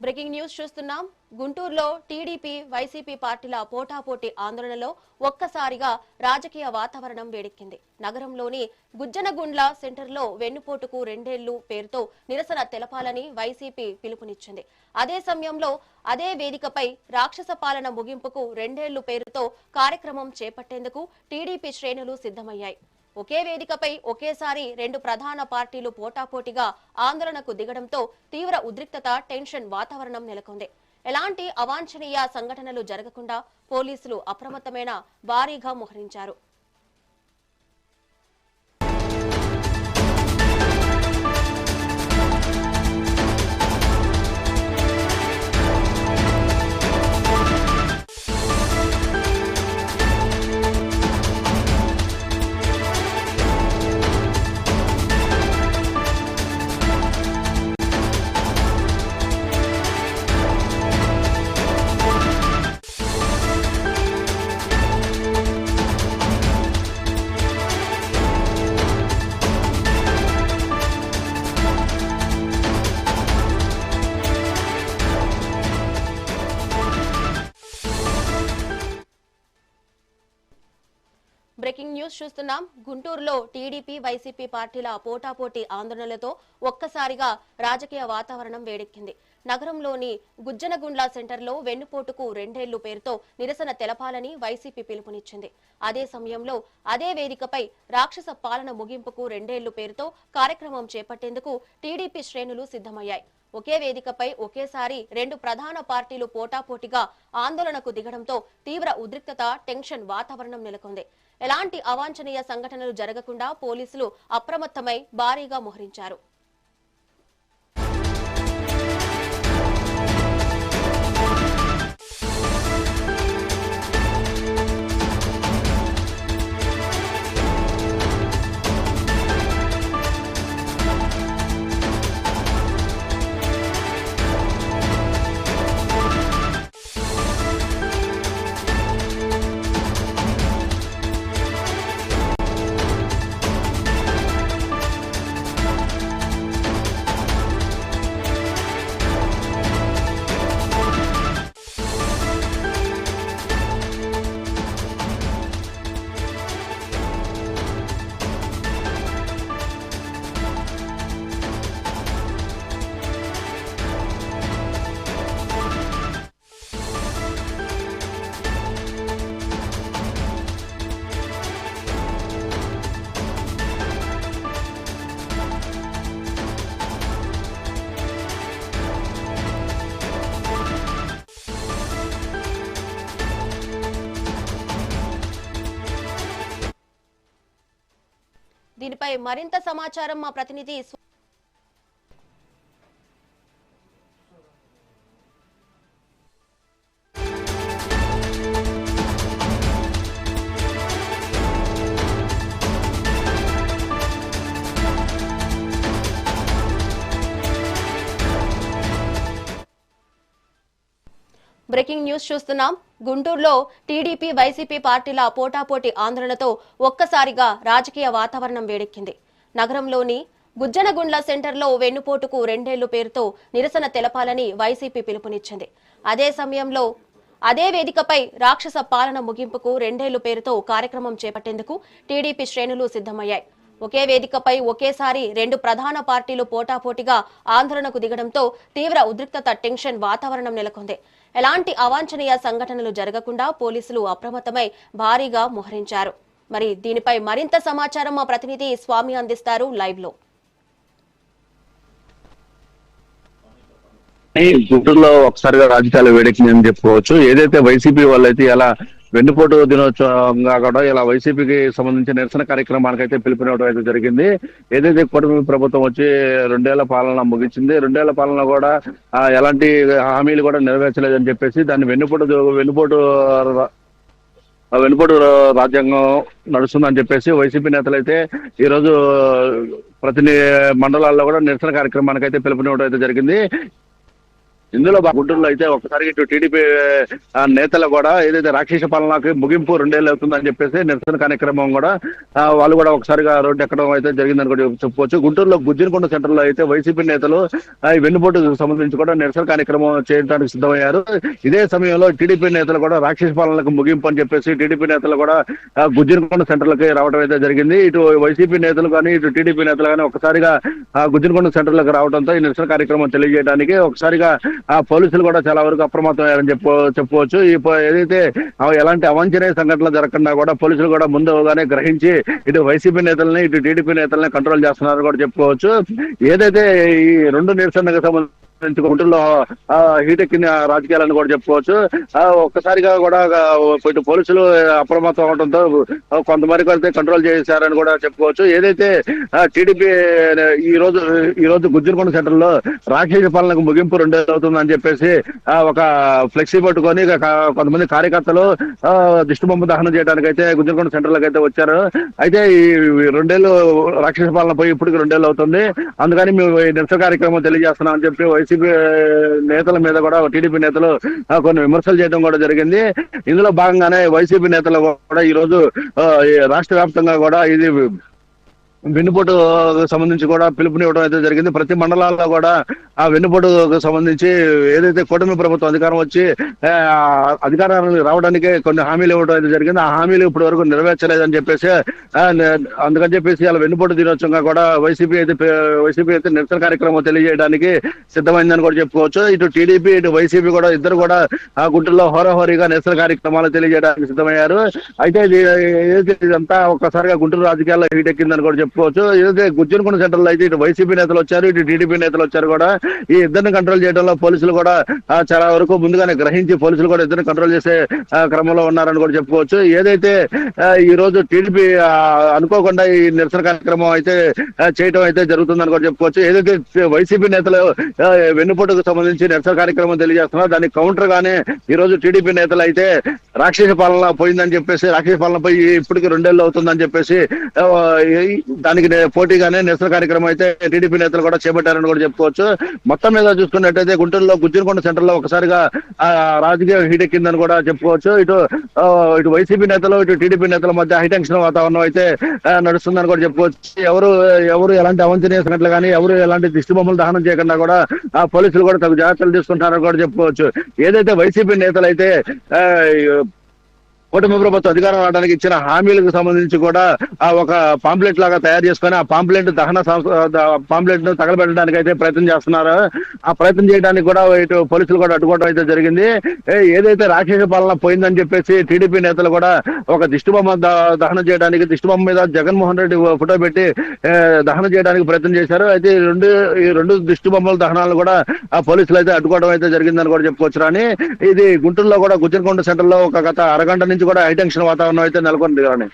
Breaking news చూస్తున్నాం. గుంటూరులో TDP YCP పార్టీల పోటాపోటీ ఆందోళనలో ఒక్కసారిగా రాజకీయ వాతావరణం వేడెక్కింది. నగరంలోని గుజ్జనగుండ్ల సెంటర్లో వెన్నుపోటుకు 2 ఏళ్లు పేరుతో నిరసన తెలపాలని వైసీపీ పిలుపునిచ్చింది. అదే సమయంలో అదే వేదికపై రాక్షస పాలన ముగింపుకు 2 ఏళ్లు పేరుతో కార్యక్రమం చేపట్టేందుకు టీడీపీ శ్రేణులు సిద్ధమయ్యాయి. ఒకే వేదికపై ఒకేసారి 2 ప్రధాన పార్టీలు పోటాపోటీగా ఆందోళనకు దిగడంతో తీవ్ర ఉద్రిక్తత, టెన్షన్ వాతావరణం నెలకొంది. ఎలాంటి అవాంఛనీయ సంఘటనలు జరగకుండా పోలీసులు అప్రమత్తమైన భారీగా మోహరించారు. బ్రేకింగ్ న్యూస్ చూస్తున్నాం. గుంటూరులో టీడీపీ వైసీపీ పార్టీల పోటాపోటీ ఆందోళనలతో ఒక్కసారిగా రాజకీయ వాతావరణం వేడెక్కింది. నగరంలోని గుజ్జనగుండ్ల సెంటర్లో వెన్నుపోటుకు 2 ఏళ్లు పేరుతో నిరసన తెలపాలని వైసీపీ పిలుపునిచ్చింది. అదే సమయంలో అదే వేదికపై రాక్షస పాలన ముగింపుకు 2 ఏళ్లు పేరుతో కార్యక్రమం చేపట్టేందుకు టీడీపీ శ్రేణులు సిద్ధమయ్యాయి. ఒకే వేదికపై ఒకేసారి 2 ప్రధాన పార్టీలు పోటాపోటీగా ఆందోళనకు దిగడంతో తీవ్ర ఉద్రిక్తత, టెన్షన్ వాతావరణం నెలకొంది. ఎలాంటి అవాంఛనీయ సంఘటనలు జరగకుండా పోలీసులు అప్రమత్తమై భారీగా మోహరించారు. దీనిపై మరింత సమాచారం మా ప్రతినిధి బ్రేకింగ్ న్యూస్ చూస్తున్నాం. గుంటూరులో టీడీపీ వైసీపీ పార్టీల పోటాపోటీ ఆందోళనతో ఒక్కసారిగా రాజకీయ వాతావరణం వేడెక్కింది. నగరంలోని గుజ్జనగుండ్ల సెంటర్లో వెన్నుపోటుకు 2 ఏళ్లు పేరుతో నిరసన తెలపాలని వైసీపీ పిలుపునిచ్చింది. అదే సమయంలో అదే వేదికపై రాక్షస పాలన ముగింపుకు 2 ఏళ్లు పేరుతో కార్యక్రమం చేపట్టేందుకు టీడీపీ శ్రేణులు సిద్ధమయ్యాయి. ఒకే వేదికపై ఒకేసారి 2 ప్రధాన పార్టీలు పోటాపోటీగా ఆందోళనకు దిగడంతో తీవ్ర ఉద్రిక్తత, టెన్షన్ వాతావరణం నెలకొంది. ఎలాంటి అవాంఛనీయ సంఘటనలు జరగకుండా పోలీసులు అప్రమత్తమై భారీగా మోహరించారు. మరి దీనిపై మరింత సమాచారం మా ప్రతినిధి స్వామి అందిస్తారు లైవ్ లో. గుంటూరులో ఒకసారిగా రాజకీయాలు వేడెక్కిందని చెప్పుకోవచ్చు. ఏదైతే వైసీపీ వాళ్ళైతే ఇలా వెన్నుపోటు దినోత్సవంగా కూడా ఇలా వైసీపీకి సంబంధించిన నిరసన కార్యక్రమానికైతే పిలుపునివ్వడం అయితే జరిగింది. ఏదైతే కూటమి ప్రభుత్వం వచ్చి 2 ఏళ్ల పాలన ముగించింది, 2 ఏళ్ల పాలన కూడా ఎలాంటి హామీలు కూడా నెరవేర్చలేదని చెప్పేసి దాన్ని వెన్నుపోటు రాజ్యాంగం నడుస్తుందని చెప్పేసి వైసీపీ నేతలు అయితే ఈ రోజు ప్రతి మండలాల్లో కూడా నిరసన కార్యక్రమానికి అయితే పిలుపునివ్వడం అయితే జరిగింది. ఇందులో గుంటూరులో అయితే ఒకసారి ఇటు టీడీపీ నేతలు కూడా ఏదైతే రాక్షస పాలనకి ముగింపు 2 ఏళ్ళు అవుతుందని చెప్పేసి నిరసన కార్యక్రమం కూడా వాళ్ళు కూడా ఒకసారిగా రోడ్డు ఎక్కడం అయితే జరిగిందని కూడా చెప్పుకోవచ్చు. గుంటూరులో గుజ్జినకొండ సెంటర్ లో అయితే వైసీపీ నేతలు ఈ వెన్నుపోటుకు సంబంధించి కూడా నిరసన కార్యక్రమం చేయడానికి సిద్ధమయ్యారు. ఇదే సమయంలో టీడీపీ నేతలు కూడా రాక్షస పాలనకు ముగింపు అని చెప్పేసి టీడీపీ నేతలు కూడా గుజ్జినకొండ సెంటర్లకి రావడం అయితే జరిగింది. ఇటు వైసీపీ నేతలు కానీ ఇటు టీడీపీ నేతలు కానీ ఒకసారిగా గుజ్జినకొండ సెంటర్లకు రావడంతో ఈ నిరసన కార్యక్రమం తెలియజేయడానికి ఒకసారిగా పోలీసులు కూడా చాలా వరకు అప్రమత్తమయ్యారని చెప్పుకోవచ్చు. ఏదైతే ఎలాంటి అవాంఛనీయ సంఘటనలు జరగకుండా కూడా పోలీసులు కూడా ముందుగానే గ్రహించి ఇటు వైసీపీ నేతల్ని ఇటు టీడీపీ నేతల్ని కంట్రోల్ చేస్తున్నారని కూడా చెప్పుకోవచ్చు. ఏదైతే ఈ 2 నిరసనకు సంబంధించి గుంటూరులో హీట్ ఎక్కిన రాజకీయాలను కూడా చెప్పుకోవచ్చు. ఒక్కసారిగా కూడా ఇటు పోలీసులు అప్రమత్తం అవడంతో కొంతమంది అయితే కంట్రోల్ చేశారని కూడా చెప్పుకోవచ్చు. ఏదైతే టీడీపీ ఈ రోజు గుజ్జినకొండ సెంటర్ లో రాక్షస పాలనకు ముగింపు 2 ఏళ్ళు అవుతుందని చెప్పేసి ఒక ఫ్లెక్సీ పట్టుకొని కొంతమంది కార్యకర్తలు దిష్టిబొమ్మ దహనం చేయడానికి అయితే గుజ్జినకొండ సెంటర్లకు అయితే వచ్చారు. అయితే ఈ 2 ఏళ్ళు రాక్షస పాలన పోయి ఇప్పటికి 2 ఏళ్ళు అవుతుంది. అందుకని మేము ఈ నిరసన కార్యక్రమం తెలియజేస్తున్నాం అని చెప్పి వైసీపీ నేతల మీద కూడా టీడీపీ నేతలు కొన్ని విమర్శలు చేయడం కూడా జరిగింది. ఇందులో భాగంగానే వైసీపీ నేతలు కూడా ఈ రోజు రాష్ట్ర వ్యాప్తంగా కూడా ఇది వెన్నుపోటు సంబంధించి కూడా పిలుపునివ్వడం అయితే జరిగింది. ప్రతి మండలాల్లో కూడా ఆ వెన్నుపోటుకు సంబంధించి ఏదైతే కూటమి ప్రభుత్వం అధికారం వచ్చి అధికారాన్ని రావడానికి కొన్ని హామీలు ఇవ్వడం అయితే జరిగింది. ఆ హామీలు ఇప్పటి వరకు నెరవేర్చలేదని చెప్పేసి అందుకని చెప్పేసి అలా వెన్నుపోటు దినోత్సవంగా కూడా వైసీపీ అయితే నిరసన కార్యక్రమం తెలియజేయడానికి సిద్ధమైందని కూడా చెప్పుకోవచ్చు. ఇటు టీడీపీ ఇటు వైసీపీ కూడా ఇద్దరు కూడా ఆ గుంటూరులో హోరాహోరీగా నిరసన కార్యక్రమాలు తెలియజేయడానికి సిద్ధమయ్యారు. అయితే ఇదంతా ఒక్కసారిగా గుంటూరు రాజకీయాల్లో హీట్ ఎక్కిందని కూడా చెప్పుకోవచ్చు. ఏదైతే గుజ్జినకొండ సెంటర్ లో అయితే ఇటు వైసీపీ నేతలు వచ్చారు, ఇటు టీడీపీ నేతలు వచ్చారు కూడా ఈ ఇద్దరిని కంట్రోల్ చేయడంలో పోలీసులు కూడా చాలా వరకు ముందుగానే గ్రహించి పోలీసులు కూడా ఇద్దరిని కంట్రోల్ చేసే క్రమంలో ఉన్నారని కూడా చెప్పుకోవచ్చు. ఏదైతే ఈ రోజు టీడీపీ అనుకోకుండా ఈ నిరసన కార్యక్రమం అయితే చేయడం అయితే జరుగుతుందని కూడా చెప్పుకోవచ్చు. ఏదైతే వైసీపీ నేతలు వెన్నుపోటుకు సంబంధించి నిరసన కార్యక్రమం తెలియజేస్తున్నారు, దానికి కౌంటర్ గానే ఈ రోజు టీడీపీ నేతలు అయితే రాక్షస పాలన పోయిందని చెప్పేసి రాక్షస పాలన పోయి ఇప్పటికి 2 ఏళ్ళు అవుతుందని చెప్పేసి దానికి పోటీగానే నిరసన కార్యక్రమం అయితే టీడీపీ నేతలు కూడా చేపట్టారని కూడా చెప్పుకోవచ్చు. మొత్తం మీద చూసుకున్నట్టయితే గుంటూరులో గుజ్జినకొండ సెంటర్ లో ఒకసారిగా రాజకీయ హీట్ ఎక్కిందని కూడా చెప్పుకోవచ్చు. ఇటు వైసీపీ నేతలు ఇటు టీడీపీ నేతల మధ్య హైటెన్షన్ వాతావరణం అయితే నడుస్తుందని కూడా చెప్పుకోవచ్చు. ఎవరు ఎలాంటి అవాంఛనీయ సంఘటనలు కానీ ఎవరు ఎలాంటి దిష్టి బొమ్మలు దహనం చేయకుండా కూడా పోలీసులు కూడా తగు జాగ్రత్తలు తీసుకుంటారని కూడా చెప్పుకోవచ్చు. ఏదైతే వైసీపీ నేతలు అయితే కూటమి ప్రభుత్వం అధికారం రావడానికి ఇచ్చిన హామీలకు సంబంధించి కూడా ఒక పాంప్లెట్ లాగా తయారు చేసుకొని ఆ పాంప్లెట్ ను తగలబెట్టడానికి అయితే ప్రయత్నం చేస్తున్నారు. ఆ ప్రయత్నం చేయడానికి కూడా ఇటు పోలీసులు కూడా అడ్డుకోవడం అయితే జరిగింది. ఏదైతే రాక్షస పాలన పోయిందని చెప్పేసి టీడీపీ నేతలు కూడా ఒక దిష్టిబొమ్మ దహనం చేయడానికి దిష్టిబొమ్మ మీద జగన్మోహన్ రెడ్డి ఫోటో పెట్టి దహనం చేయడానికి ప్రయత్నం చేశారు. అయితే ఈ రెండు దిష్టిబొమ్మల దహనాలు కూడా ఆ పోలీసులు అయితే అడ్డుకోవడం అయితే జరిగిందని కూడా చెప్పుకోవచ్చు. కానీ ఇది గుంటూరులో కూడా గుజ్జినకొండ సెంటర్ లో ఒక గత అరగంట నుంచి కూడా హైటెన్షన్ వాతావరణం అయితే నెలకొంది కానీ